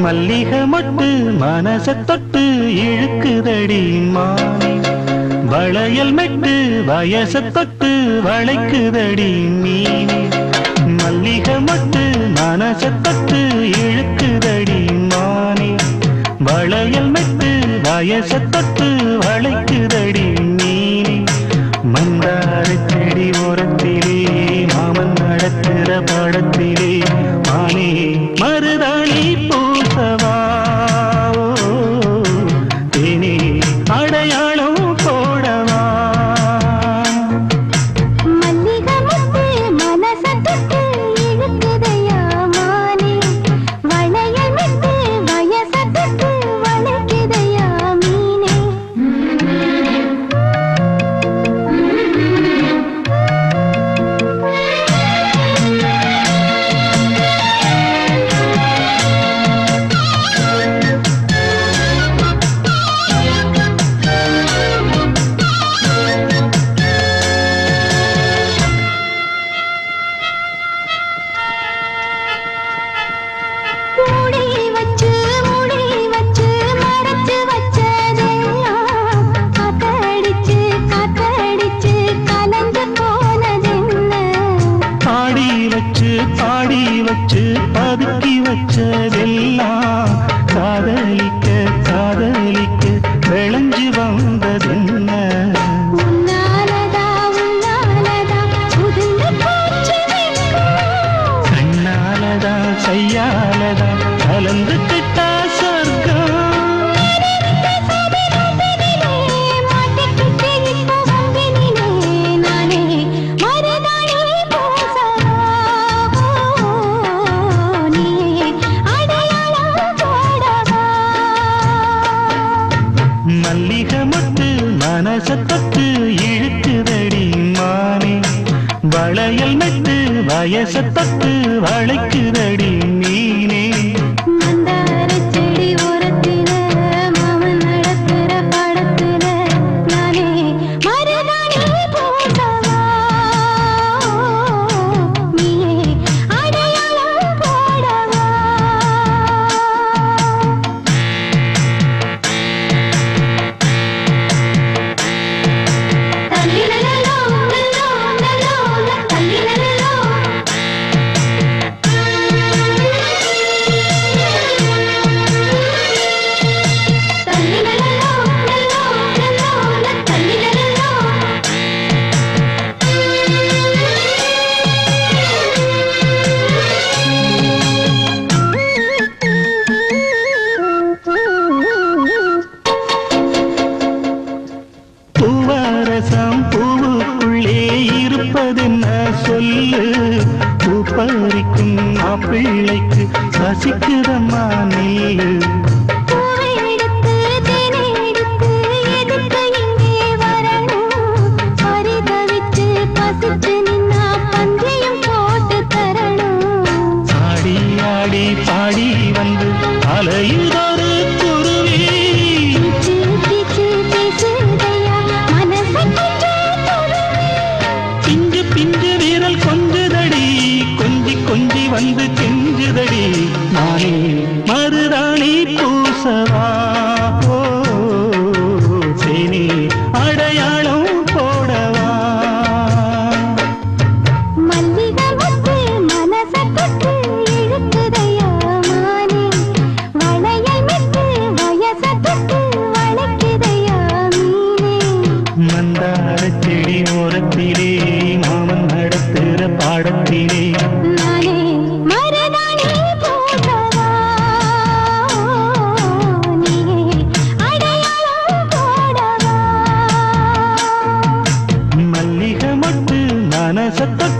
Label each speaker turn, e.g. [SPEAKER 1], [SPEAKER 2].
[SPEAKER 1] மல்லிகை மொட்டு மனச தொட்டு இழுக்குதடி மானே, வளையல் மெட்டு வயச தொட்டு வளைக்குதடி மீனே. மல்லிகை மொட்டு மனச தொட்டு இழுக்குதடி மானே, வளையல் மெட்டு வயச தொட்டு வளைக்குதடி மீனே. மந்தார செடி ஓரத்திலே மாமன் நடத்துற படத்திலே மானே மருதாணி பூசவா தேனே அடையாளம் போடவா.
[SPEAKER 2] மல்லிகை மொட்டு மனச தொட்டு இழுக்குதையா மானே, வளையல் மெட்டு வயச தொட்டு வளைக்குதையா மீனே. மூடி வச்சு மறைச்சு வச்சதெல்லாம் காத்தடிச்சு கலந்து போனதென்ன.
[SPEAKER 1] பாடி வச்சு பதுக்கி வச்சதெல்லாம் காதலிக்க விளைஞ்சு வந்ததென்ன.
[SPEAKER 2] உன்னாலதா உதிர்ந்து போச்சு வெட்கம்.
[SPEAKER 1] கண்ணாலதா கையாலதா கலந்து கிட்டா சொர்க்கம்.
[SPEAKER 2] மாட்டிக்கிட்டு இப்போ வம்பினிலே நானே மருதாணி பூசவா, நீயே அடையாளம் போடவா.
[SPEAKER 1] மல்லிகை மொட்டு மனச தொட்டு இழுக்குதடி மானே, வளையல் மெட்டு வயச தொட்டு வளைக்குதடி மீனே.
[SPEAKER 2] மந்தார செடி ஓரத்தில மாமன் நடத்துற படத்துல நானே மருதாணி பூசவா, நீயே அடையாளம் போடவா. தல்லிலலலோ லலோ லலோ தல்லிலலலோ. தல்லிலலலோ லலோ லலோ தல்லிலலலோ.
[SPEAKER 1] பூவரசம் பூவுக்குள்ளே இருப்பதென்ன சொல்லு, பூ பறிக்கும் மாப்பிள்ளைக்கு ரசிக்குதம்மா நெல்லு.
[SPEAKER 2] பூவை எடுத்து தேனை எடுத்து எதுக்கு இங்கே வரணும், பரிதவிச்சு பசிச்சு நின்னா பந்தயம் போட்டு தரணும்.
[SPEAKER 1] ஆடி ஆடி பாடி வந்து அலையுதொரு குருவி,
[SPEAKER 2] கீச்சு கீச்சு பேசுதையா மனச கொஞ்சம் துருவி.
[SPEAKER 1] பிஞ்சு வீரல் கொஞ்சுதடி கொஞ்சி வந்து கெஞ்சுதடி நானே மருதாணி பூசவா சேனி அடையாளம் போடவா.
[SPEAKER 2] மல்லிகை மொட்டு மனச தொட்டு இழுக்குதையா மானே, வளையல் மெட்டு வயச தொட்டு வளைக்குதையா மீனே.
[SPEAKER 1] மந்தார செடி ஓரத்திலே மாமன் நடத்துற பாடத்திலே
[SPEAKER 2] நானே மருதாணி பூசவா, நீயே அடையாளம் போடவா.
[SPEAKER 1] மல்லிகை மொட்டு மனச தொட்டு